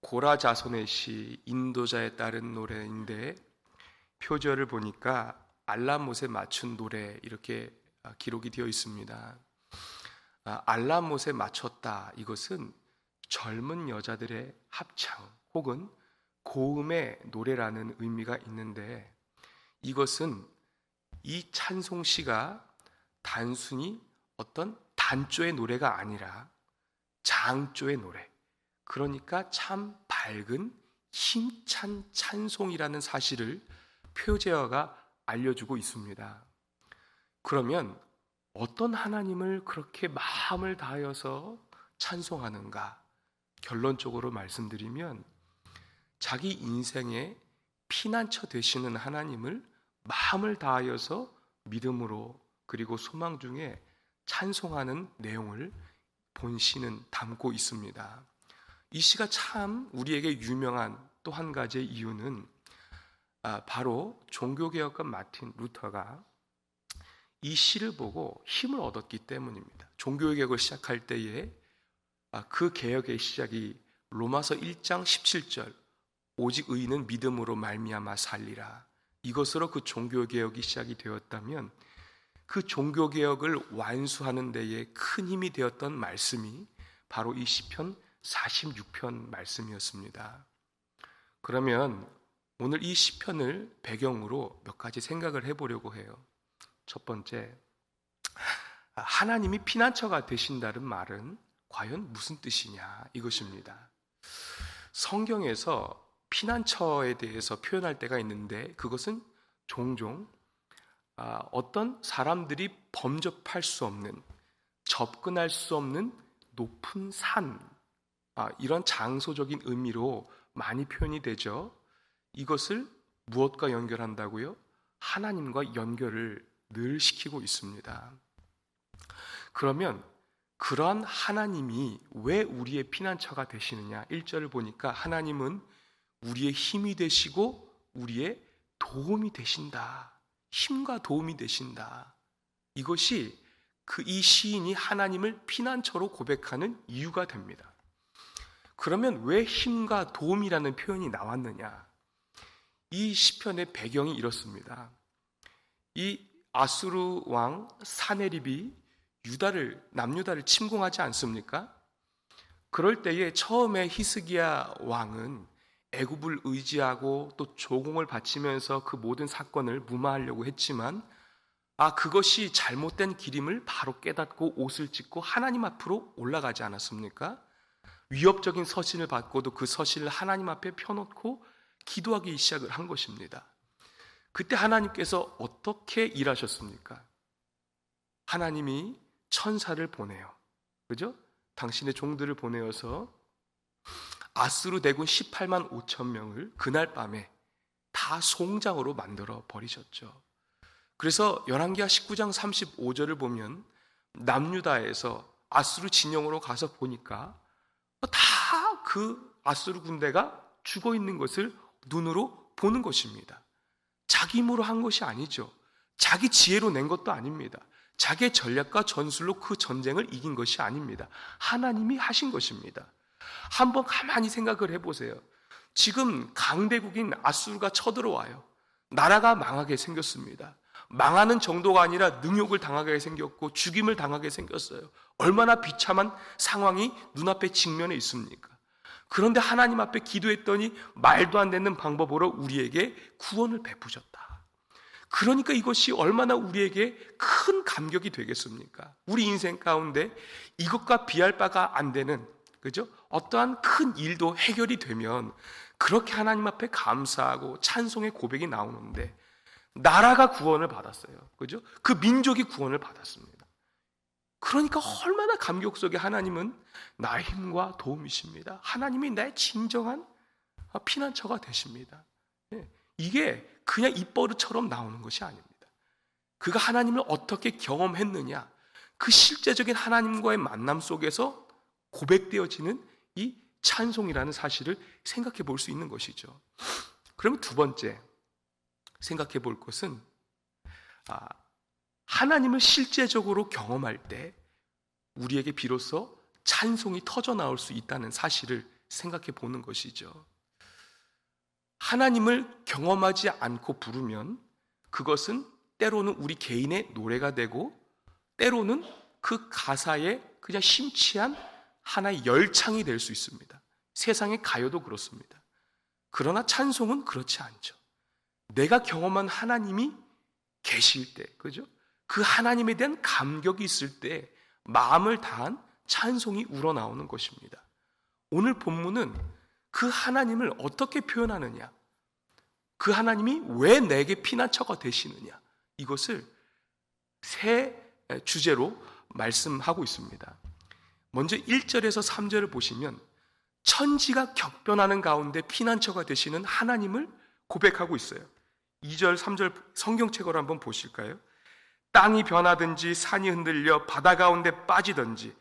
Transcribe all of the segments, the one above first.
고라 자손의 시 인도자에 따른 노래인데 표절을 보니까 알람못에 맞춘 노래 이렇게 기록이 되어 있습니다. 알람못에 맞췄다, 이것은 젊은 여자들의 합창 혹은 고음의 노래라는 의미가 있는데, 이것은 이 찬송시가 단순히 어떤 단조의 노래가 아니라 장조의 노래, 그러니까 참 밝은 힘찬 찬송이라는 사실을 표제어가 알려주고 있습니다. 그러면 어떤 하나님을 그렇게 마음을 다하여서 찬송하는가? 결론적으로 말씀드리면 자기 인생의 피난처 되시는 하나님을 마음을 다하여서 믿음으로 그리고 소망 중에 찬송하는 내용을 본시는 담고 있습니다. 이 시가 참 우리에게 유명한 또 한 가지의 이유는 바로 종교개혁가 마틴 루터가 이 시를 보고 힘을 얻었기 때문입니다. 종교개혁을 시작할 때에 그 개혁의 시작이 로마서 1장 17절 오직 의인은 믿음으로 말미암아 살리라, 이것으로 그 종교개혁이 시작이 되었다면 그 종교개혁을 완수하는 데에 큰 힘이 되었던 말씀이 바로 이 시편 46편 말씀이었습니다. 그러면 오늘 이 시편을 배경으로 몇 가지 생각을 해보려고 해요. 첫 번째, 하나님이 피난처가 되신다는 말은 과연 무슨 뜻이냐, 이것입니다. 성경에서 피난처에 대해서 표현할 때가 있는데 그것은 종종 어떤 사람들이 범접할 수 없는, 접근할 수 없는 높은 산, 이런 장소적인 의미로 많이 표현이 되죠. 이것을 무엇과 연결한다고요? 하나님과 연결을 늘 시키고 있습니다. 그러면 그러한 하나님이 왜 우리의 피난처가 되시느냐? 1절을 보니까 하나님은 우리의 힘이 되시고 우리의 도움이 되신다. 힘과 도움이 되신다. 이것이 이 시인이 하나님을 피난처로 고백하는 이유가 됩니다. 그러면 왜 힘과 도움이라는 표현이 나왔느냐? 이 시편의 배경이 이렇습니다. 이 아수르 왕 사네립이 남유다를 침공하지 않습니까? 그럴 때에 처음에 히스기야 왕은 애굽을 의지하고 또 조공을 바치면서 그 모든 사건을 무마하려고 했지만 그것이 잘못된 길임을 바로 깨닫고 옷을 찢고 하나님 앞으로 올라가지 않았습니까? 위협적인 서신을 받고도 그 서신을 하나님 앞에 펴놓고 기도하기 시작을 한 것입니다. 그때 하나님께서 어떻게 일하셨습니까? 하나님이 천사를 보내요. 그죠? 당신의 종들을 보내어서 아수르 대군 18만 5천 명을 그날 밤에 다 송장으로 만들어 버리셨죠. 그래서 열왕기하 19장 35절을 보면 남유다에서 아수르 진영으로 가서 보니까 다 그 아수르 군대가 죽어 있는 것을 눈으로 보는 것입니다. 자기 힘으로 한 것이 아니죠. 자기 지혜로 낸 것도 아닙니다. 자기의 전략과 전술로 그 전쟁을 이긴 것이 아닙니다. 하나님이 하신 것입니다. 한번 가만히 생각을 해보세요. 지금 강대국인 아수르가 쳐들어와요. 나라가 망하게 생겼습니다. 망하는 정도가 아니라 능욕을 당하게 생겼고 죽임을 당하게 생겼어요. 얼마나 비참한 상황이 눈앞에 직면해 있습니까? 그런데 하나님 앞에 기도했더니 말도 안 되는 방법으로 우리에게 구원을 베푸셨다. 그러니까 이것이 얼마나 우리에게 큰 감격이 되겠습니까? 우리 인생 가운데 이것과 비할 바가 안 되는, 그죠? 어떠한 큰 일도 해결이 되면 그렇게 하나님 앞에 감사하고 찬송의 고백이 나오는데 나라가 구원을 받았어요. 그죠? 그 민족이 구원을 받았습니다. 그러니까 얼마나 감격 속에 하나님은 나의 힘과 도움이십니다. 하나님이 나의 진정한 피난처가 되십니다. 이게 그냥 입버릇처럼 나오는 것이 아닙니다. 그가 하나님을 어떻게 경험했느냐, 그 실제적인 하나님과의 만남 속에서 고백되어지는 이 찬송이라는 사실을 생각해 볼 수 있는 것이죠. 그러면 두 번째 생각해 볼 것은 하나님을 실제적으로 경험할 때 우리에게 비로소 찬송이 터져 나올 수 있다는 사실을 생각해 보는 것이죠. 하나님을 경험하지 않고 부르면 그것은 때로는 우리 개인의 노래가 되고 때로는 그 가사에 그냥 심취한 하나의 열창이 될 수 있습니다. 세상의 가요도 그렇습니다. 그러나 찬송은 그렇지 않죠. 내가 경험한 하나님이 계실 때, 그죠? 그 하나님에 대한 감격이 있을 때 마음을 다한 찬송이 우러나오는 것입니다. 오늘 본문은 그 하나님을 어떻게 표현하느냐, 그 하나님이 왜 내게 피난처가 되시느냐, 이것을 세 주제로 말씀하고 있습니다. 먼저 1절에서 3절을 보시면 천지가 격변하는 가운데 피난처가 되시는 하나님을 고백하고 있어요. 2절, 3절 성경책으로 한번 보실까요? 땅이 변하든지 산이 흔들려 바다 가운데 빠지든지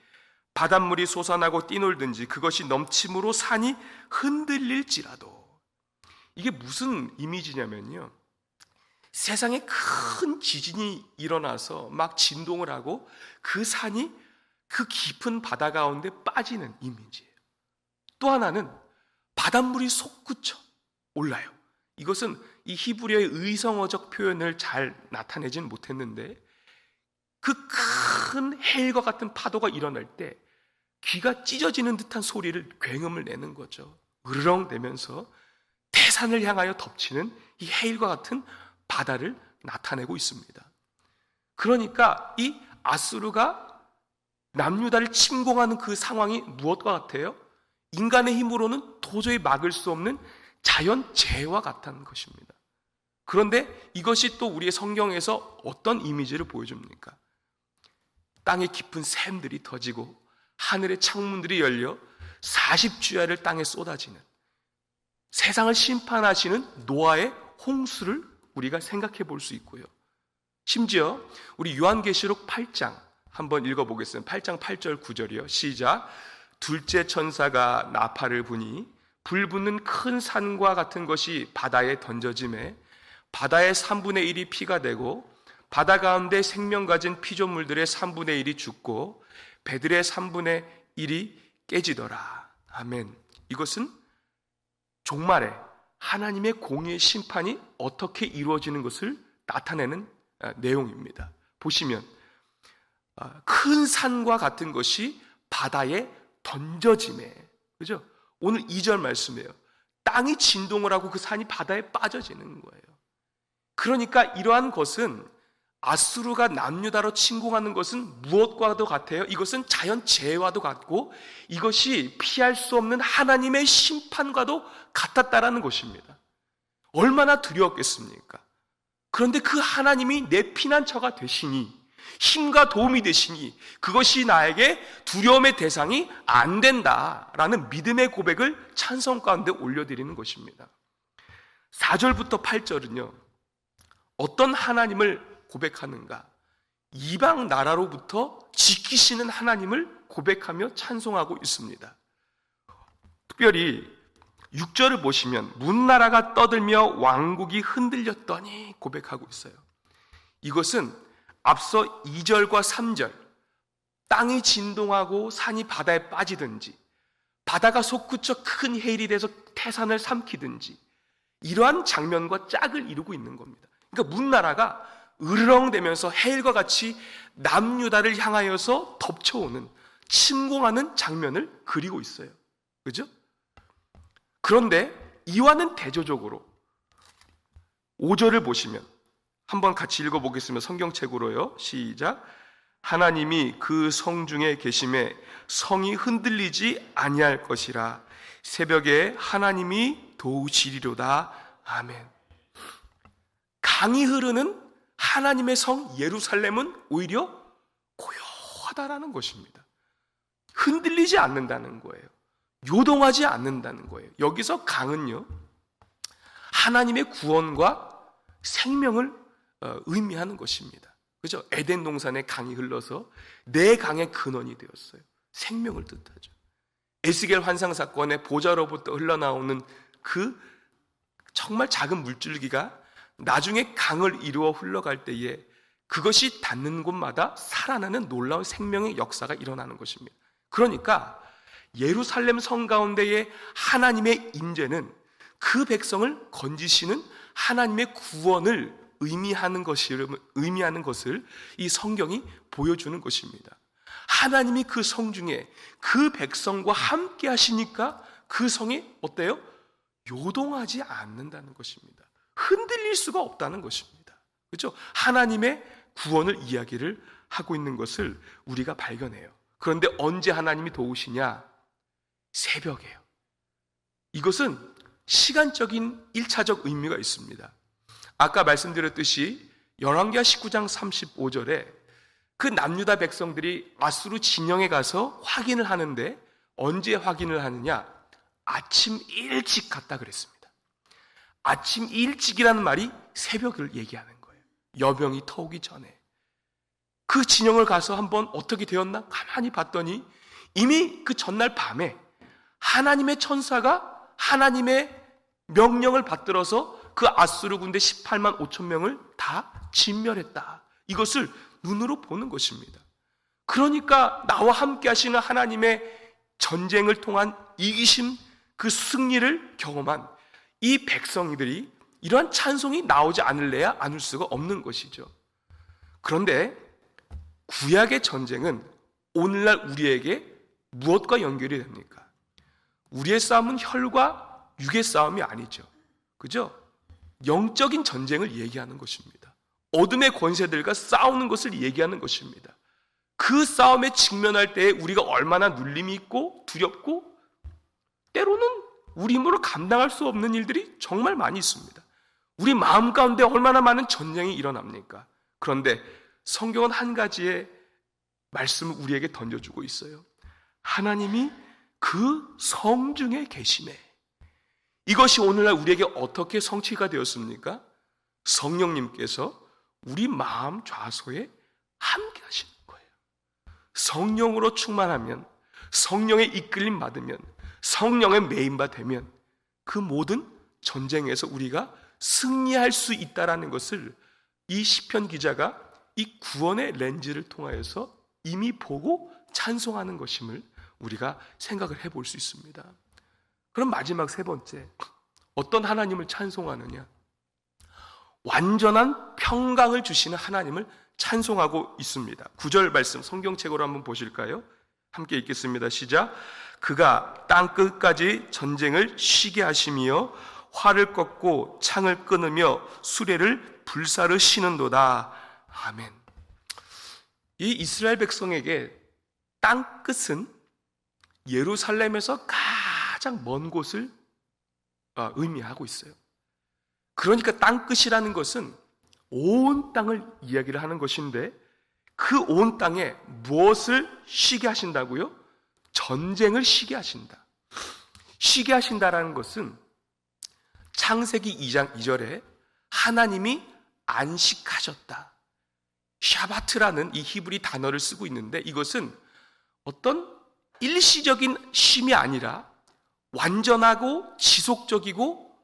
바닷물이 솟아나고 뛰놀든지 그것이 넘침으로 산이 흔들릴지라도. 이게 무슨 이미지냐면요, 세상에 큰 지진이 일어나서 막 진동을 하고 그 산이 그 깊은 바다 가운데 빠지는 이미지예요. 또 하나는 바닷물이 솟구쳐 올라요. 이것은 이 히브리어의 의성어적 표현을 잘 나타내진 못했는데 그 큰 해일과 같은 파도가 일어날 때 귀가 찢어지는 듯한 소리를, 굉음을 내는 거죠. 으르렁대면서 태산을 향하여 덮치는 이 해일과 같은 바다를 나타내고 있습니다. 그러니까 이 아수르가 남유다를 침공하는 그 상황이 무엇과 같아요? 인간의 힘으로는 도저히 막을 수 없는 자연재해와 같다는 것입니다. 그런데 이것이 또 우리의 성경에서 어떤 이미지를 보여줍니까? 땅에 깊은 샘들이 터지고 하늘의 창문들이 열려 40주야를 땅에 쏟아지는, 세상을 심판하시는 노아의 홍수를 우리가 생각해 볼 수 있고요. 심지어 우리 요한계시록 8장 한번 읽어보겠습니다. 8장 8절 9절이요. 시작. 둘째 천사가 나팔을 부니 불붙는 큰 산과 같은 것이 바다에 던져지매 바다의 3분의 1이 피가 되고 바다 가운데 생명 가진 피조물들의 3분의 1이 죽고 배들의 3분의 1이 깨지더라. 아멘. 이것은 종말에 하나님의 공의의 심판이 어떻게 이루어지는 것을 나타내는 내용입니다. 보시면 큰 산과 같은 것이 바다에 던져지매, 그죠? 오늘 2절 말씀이에요. 땅이 진동을 하고 그 산이 바다에 빠져지는 거예요. 그러니까 이러한 것은, 아수르가 남유다로 침공하는 것은 무엇과도 같아요? 이것은 자연재해와도 같고 이것이 피할 수 없는 하나님의 심판과도 같았다라는 것입니다. 얼마나 두려웠겠습니까? 그런데 그 하나님이 내 피난처가 되시니, 힘과 도움이 되시니 그것이 나에게 두려움의 대상이 안 된다라는 믿음의 고백을 찬송 가운데 올려드리는 것입니다. 4절부터 8절은요, 어떤 하나님을 고백하는가? 이방 나라로부터 지키시는 하나님을 고백하며 찬송하고 있습니다. 특별히 6절을 보시면 문나라가 떠들며 왕국이 흔들렸더니 고백하고 있어요. 이것은 앞서 2절과 3절, 땅이 진동하고 산이 바다에 빠지든지 바다가 솟구쳐 큰 해일이 돼서 태산을 삼키든지 이러한 장면과 짝을 이루고 있는 겁니다. 그러니까 문나라가 으르렁대면서 해일과 같이 남유다를 향하여서 덮쳐오는, 침공하는 장면을 그리고 있어요. 그죠? 그런데 이와는 대조적으로 5절을 보시면 한번 같이 읽어보겠습니다. 성경책으로요. 시작. 하나님이 그 성 중에 계심에 성이 흔들리지 아니할 것이라. 새벽에 하나님이 도우시리로다. 아멘. 강이 흐르는 하나님의 성 예루살렘은 오히려 고요하다라는 것입니다. 흔들리지 않는다는 거예요. 요동하지 않는다는 거예요. 여기서 강은요, 하나님의 구원과 생명을 의미하는 것입니다. 그죠? 에덴 동산에 강이 흘러서 내 강의 근원이 되었어요. 생명을 뜻하죠. 에스겔 환상 사건의 보좌로부터 흘러나오는 그 정말 작은 물줄기가 나중에 강을 이루어 흘러갈 때에 그것이 닿는 곳마다 살아나는 놀라운 생명의 역사가 일어나는 것입니다. 그러니까 예루살렘 성 가운데의 하나님의 임재는 그 백성을 건지시는 하나님의 구원을 의미하는 것을 이 성경이 보여주는 것입니다. 하나님이 그 성 중에 그 백성과 함께 하시니까 그 성이 어때요? 요동하지 않는다는 것입니다. 흔들릴 수가 없다는 것입니다. 그렇죠? 하나님의 구원을 이야기를 하고 있는 것을 우리가 발견해요. 그런데 언제 하나님이 도우시냐? 새벽에요. 이것은 시간적인 1차적 의미가 있습니다. 아까 말씀드렸듯이 열왕기하 19장 35절에 그 남유다 백성들이 아수르 진영에 가서 확인을 하는데 언제 확인을 하느냐? 아침 일찍 갔다 그랬습니다. 아침 일찍이라는 말이 새벽을 얘기하는 거예요. 여병이 터오기 전에. 그 진영을 가서 한번 어떻게 되었나? 가만히 봤더니 이미 그 전날 밤에 하나님의 천사가 하나님의 명령을 받들어서 그 아수르 군대 18만 5천 명을 다 진멸했다. 이것을 눈으로 보는 것입니다. 그러니까 나와 함께 하시는 하나님의 전쟁을 통한 이기심, 그 승리를 경험한 이 백성들이 이러한 찬송이 나오지 않을래야 않을 수가 없는 것이죠. 그런데 구약의 전쟁은 오늘날 우리에게 무엇과 연결이 됩니까? 우리의 싸움은 혈과 육의 싸움이 아니죠. 그죠? 영적인 전쟁을 얘기하는 것입니다. 어둠의 권세들과 싸우는 것을 얘기하는 것입니다. 그 싸움에 직면할 때 우리가 얼마나 눌림이 있고 두렵고 때로는 우리 힘으로 감당할 수 없는 일들이 정말 많이 있습니다. 우리 마음 가운데 얼마나 많은 전쟁이 일어납니까? 그런데 성경은 한 가지의 말씀을 우리에게 던져주고 있어요. 하나님이 그 성중에 계시네. 이것이 오늘날 우리에게 어떻게 성취가 되었습니까? 성령님께서 우리 마음 좌소에 함께 하시는 거예요. 성령으로 충만하면, 성령의 이끌림 받으면, 성령의 메인바 되면 그 모든 전쟁에서 우리가 승리할 수 있다는 것을 이 시편 기자가 이 구원의 렌즈를 통하여서 이미 보고 찬송하는 것임을 우리가 생각을 해볼 수 있습니다. 그럼 마지막 세 번째, 어떤 하나님을 찬송하느냐? 완전한 평강을 주시는 하나님을 찬송하고 있습니다. 9절 말씀 성경책으로 한번 보실까요? 함께 읽겠습니다. 시작. 그가 땅 끝까지 전쟁을 쉬게 하시며 활을 꺾고 창을 끊으며 수레를 불사르시는도다. 아멘. 이 이스라엘 백성에게 땅 끝은 예루살렘에서 가장 먼 곳을 의미하고 있어요. 그러니까 땅 끝이라는 것은 온 땅을 이야기를 하는 것인데 그 온 땅에 무엇을 쉬게 하신다고요? 전쟁을 쉬게 하신다. 쉬게 하신다라는 것은 창세기 2장 2절에 하나님이 안식하셨다. 샤바트라는 이 히브리 단어를 쓰고 있는데 이것은 어떤 일시적인 쉼이 아니라 완전하고 지속적이고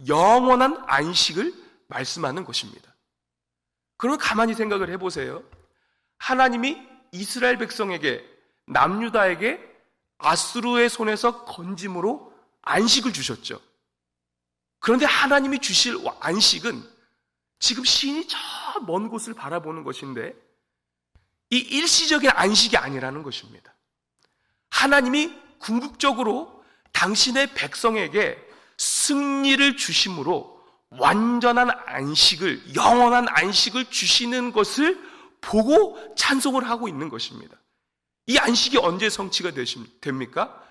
영원한 안식을 말씀하는 것입니다. 그러면 가만히 생각을 해보세요. 하나님이 이스라엘 백성에게, 남유다에게 아수르의 손에서 건짐으로 안식을 주셨죠. 그런데 하나님이 주실 안식은 지금 시인이 저 먼 곳을 바라보는 것인데 이 일시적인 안식이 아니라는 것입니다. 하나님이 궁극적으로 당신의 백성에게 승리를 주심으로 완전한 안식을, 영원한 안식을 주시는 것을 보고 찬송을 하고 있는 것입니다. 이 안식이 언제 성취가 됩니까?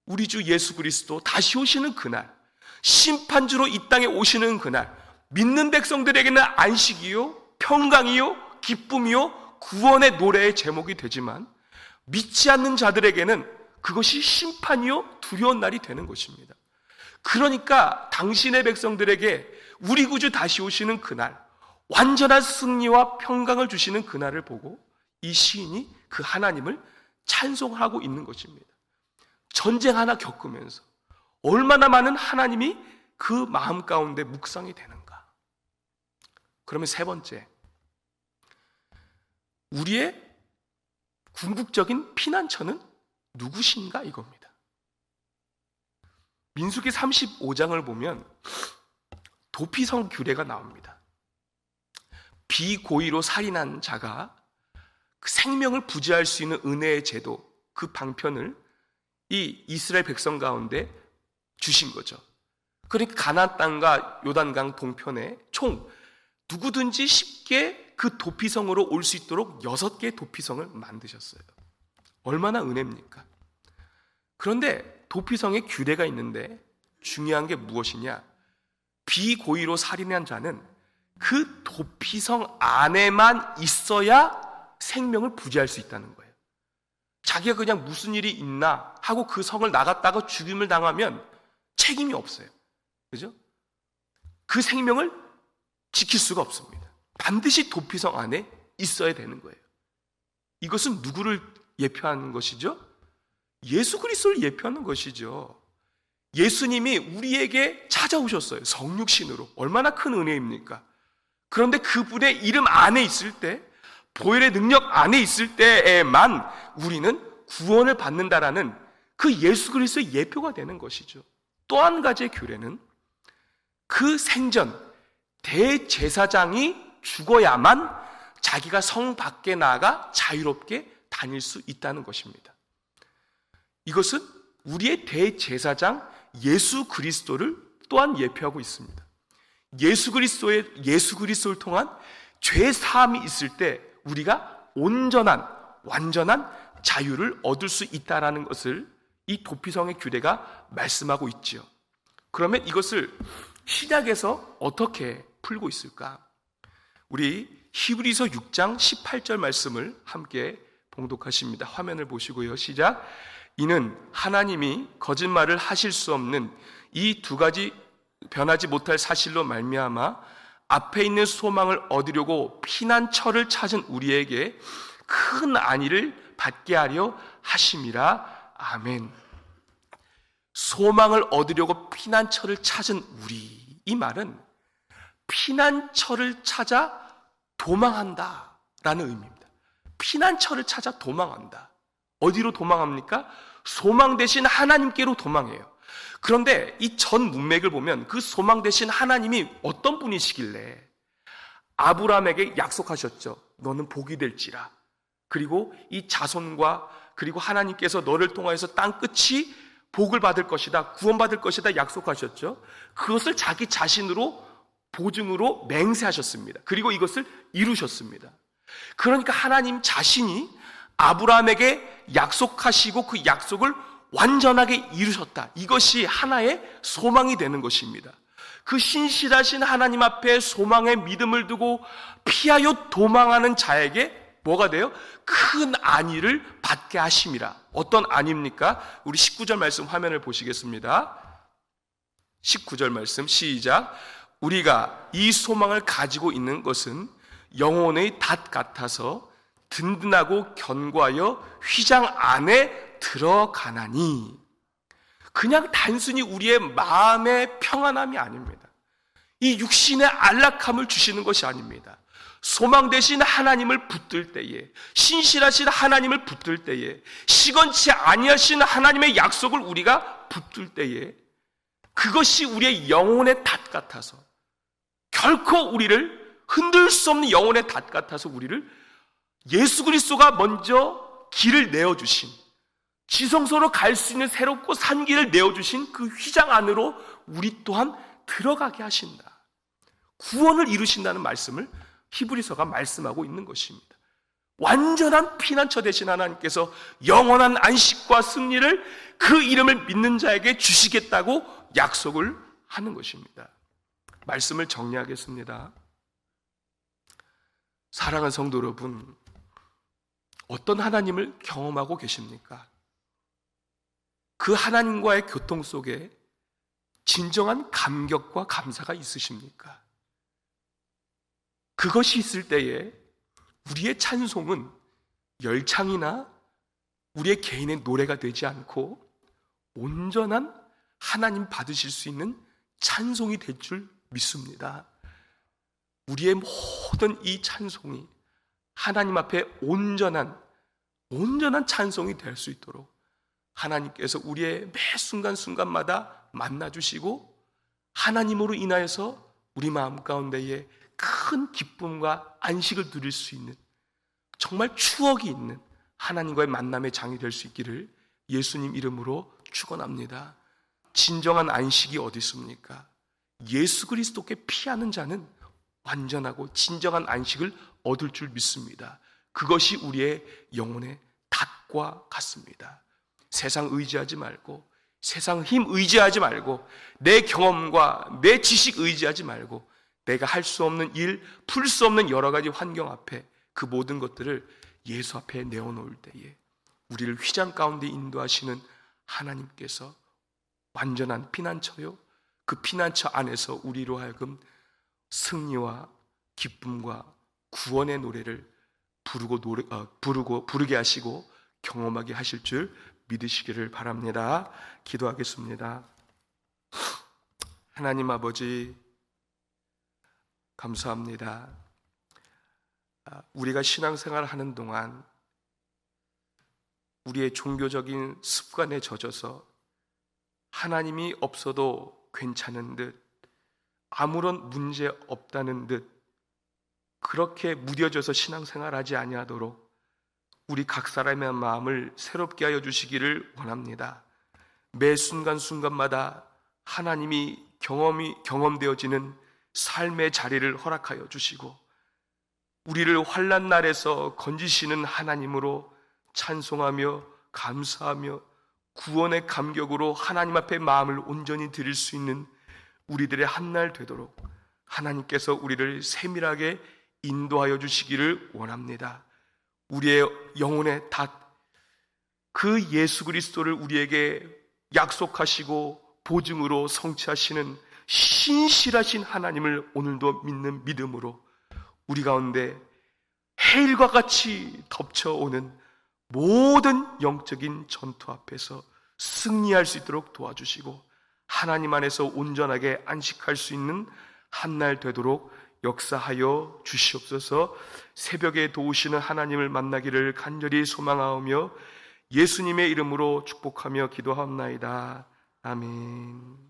우리 주 예수 그리스도 다시 오시는 그날, 심판주로 이 땅에 오시는 그날, 믿는 백성들에게는 안식이요, 평강이요, 기쁨이요, 구원의 노래의 제목이 되지만 믿지 않는 자들에게는 그것이 심판이요, 두려운 날이 되는 것입니다. 그러니까 당신의 백성들에게 우리 구주 다시 오시는 그날, 완전한 승리와 평강을 주시는 그날을 보고 이 시인이 그 하나님을 찬송하고 있는 것입니다. 전쟁 하나 겪으면서 얼마나 많은 하나님이 그 마음 가운데 묵상이 되는가. 그러면 세 번째, 우리의 궁극적인 피난처는 누구신가 이겁니다. 민수기 35장을 보면 도피성 규례가 나옵니다. 비고의로 살인한 자가 그 생명을 부지할 수 있는 은혜의 제도, 그 방편을 이 이스라엘 백성 가운데 주신 거죠. 그러니까 가나안 땅과 요단강 동편에 총 누구든지 쉽게 그 도피성으로 올 수 있도록 6개의 도피성을 만드셨어요. 얼마나 은혜입니까? 그런데 도피성에 규례가 있는데 중요한 게 무엇이냐? 비고의로 살인한 자는 그 도피성 안에만 있어야 생명을 부지할 수 있다는 거예요. 자기가 그냥 무슨 일이 있나 하고 그 성을 나갔다가 죽임을 당하면 책임이 없어요. 그죠? 그 생명을 지킬 수가 없습니다. 반드시 도피성 안에 있어야 되는 거예요. 이것은 누구를 예표하는 것이죠? 예수 그리스도를 예표하는 것이죠. 예수님이 우리에게 찾아오셨어요. 성육신으로. 얼마나 큰 은혜입니까? 그런데 그분의 이름 안에 있을 때, 보혈의 능력 안에 있을 때에만 우리는 구원을 받는다라는 그 예수 그리스도의 예표가 되는 것이죠. 또 한 가지의 규례는 그 생전 대제사장이 죽어야만 자기가 성 밖에 나가 자유롭게 다닐 수 있다는 것입니다. 이것은 우리의 대제사장 예수 그리스도를 또한 예표하고 있습니다. 예수 그리스도를 통한 죄 사함이 있을 때 우리가 온전한 완전한 자유를 얻을 수 있다라는 것을 이 도피성의 규례가 말씀하고 있지요. 그러면 이것을 신약에서 어떻게 풀고 있을까? 우리 히브리서 6장 18절 말씀을 함께 봉독하십니다. 화면을 보시고요. 시작. 이는 하나님이 거짓말을 하실 수 없는 이 두 가지 변하지 못할 사실로 말미암아 앞에 있는 소망을 얻으려고 피난처를 찾은 우리에게 큰 안위를 받게 하려 하심이라. 아멘. 소망을 얻으려고 피난처를 찾은 우리, 이 말은 피난처를 찾아 도망한다 라는 의미입니다. 피난처를 찾아 도망한다. 어디로 도망합니까? 소망 되신 하나님께로 도망해요. 그런데 이 전 문맥을 보면 그 소망 되신 하나님이 어떤 분이시길래 아브라함에게 약속하셨죠. 너는 복이 될지라. 그리고 이 자손과 그리고 하나님께서 너를 통하여서 땅 끝이 복을 받을 것이다, 구원받을 것이다 약속하셨죠. 그것을 자기 자신으로 보증으로 맹세하셨습니다. 그리고 이것을 이루셨습니다. 그러니까 하나님 자신이 아브라함에게 약속하시고 그 약속을 완전하게 이루셨다. 이것이 하나의 소망이 되는 것입니다. 그 신실하신 하나님 앞에 소망의 믿음을 두고 피하여 도망하는 자에게 뭐가 돼요? 큰 안위를 받게 하심이라. 어떤 안위입니까? 우리 19절 말씀 화면을 보시겠습니다. 19절 말씀 시작. 우리가 이 소망을 가지고 있는 것은 영혼의 닷 같아서 든든하고 견고하여 휘장 안에 들어가나니. 그냥 단순히 우리의 마음의 평안함이 아닙니다. 이 육신의 안락함을 주시는 것이 아닙니다. 소망 되신 하나님을 붙들 때에, 신실하신 하나님을 붙들 때에, 시건치 아니하신 하나님의 약속을 우리가 붙들 때에 그것이 우리의 영혼의 닷 같아서, 결코 우리를 흔들 수 없는 영혼의 닷 같아서 우리를 예수 그리스도가 먼저 길을 내어주신, 지성소로 갈 수 있는 새롭고 산 길을 내어주신 그 휘장 안으로 우리 또한 들어가게 하신다. 구원을 이루신다는 말씀을 히브리서가 말씀하고 있는 것입니다. 완전한 피난처 되신 하나님께서 영원한 안식과 승리를 그 이름을 믿는 자에게 주시겠다고 약속을 하는 것입니다. 말씀을 정리하겠습니다. 사랑하는 성도 여러분, 어떤 하나님을 경험하고 계십니까? 그 하나님과의 교통 속에 진정한 감격과 감사가 있으십니까? 그것이 있을 때에 우리의 찬송은 열창이나 우리의 개인의 노래가 되지 않고 온전한 하나님 받으실 수 있는 찬송이 될 줄 믿습니다. 우리의 모든 이 찬송이 하나님 앞에 온전한 찬송이 될 수 있도록 하나님께서 우리의 매 순간순간마다 만나주시고 하나님으로 인하여서 우리 마음 가운데에 큰 기쁨과 안식을 누릴 수 있는, 정말 추억이 있는 하나님과의 만남의 장이 될 수 있기를 예수님 이름으로 축원합니다. 진정한 안식이 어디 있습니까? 예수 그리스도께 피하는 자는 완전하고 진정한 안식을 얻을 줄 믿습니다. 그것이 우리의 영혼의 닷과 같습니다. 세상 의지하지 말고, 세상 힘 의지하지 말고, 내 경험과 내 지식 의지하지 말고, 내가 할 수 없는 일, 풀 수 없는 여러 가지 환경 앞에 그 모든 것들을 예수 앞에 내어놓을 때에 우리를 휘장 가운데 인도하시는 하나님께서 완전한 피난처요, 그 피난처 안에서 우리로 하여금 승리와 기쁨과 구원의 노래를 부르게 하시고 경험하게 하실 줄 믿으시기를 바랍니다. 기도하겠습니다. 하나님 아버지, 감사합니다. 우리가 신앙생활을 하는 동안 우리의 종교적인 습관에 젖어서 하나님이 없어도 괜찮은 듯, 아무런 문제 없다는 듯 그렇게 무뎌져서 신앙생활하지 아니하도록 우리 각 사람의 마음을 새롭게 하여 주시기를 원합니다. 매 순간순간마다 하나님이 경험되어지는 삶의 자리를 허락하여 주시고 우리를 환난 날에서 건지시는 하나님으로 찬송하며 감사하며 구원의 감격으로 하나님 앞에 마음을 온전히 드릴 수 있는 우리들의 한날 되도록 하나님께서 우리를 세밀하게 인도하여 주시기를 원합니다. 우리의 영혼의 닷, 그 예수 그리스도를 우리에게 약속하시고 보증으로 성취하시는 신실하신 하나님을 오늘도 믿는 믿음으로 우리 가운데 해일과 같이 덮쳐오는 모든 영적인 전투 앞에서 승리할 수 있도록 도와주시고 하나님 안에서 온전하게 안식할 수 있는 한날 되도록 역사하여 주시옵소서. 새벽에 도우시는 하나님을 만나기를 간절히 소망하오며 예수님의 이름으로 축복하며 기도하옵나이다. 아멘.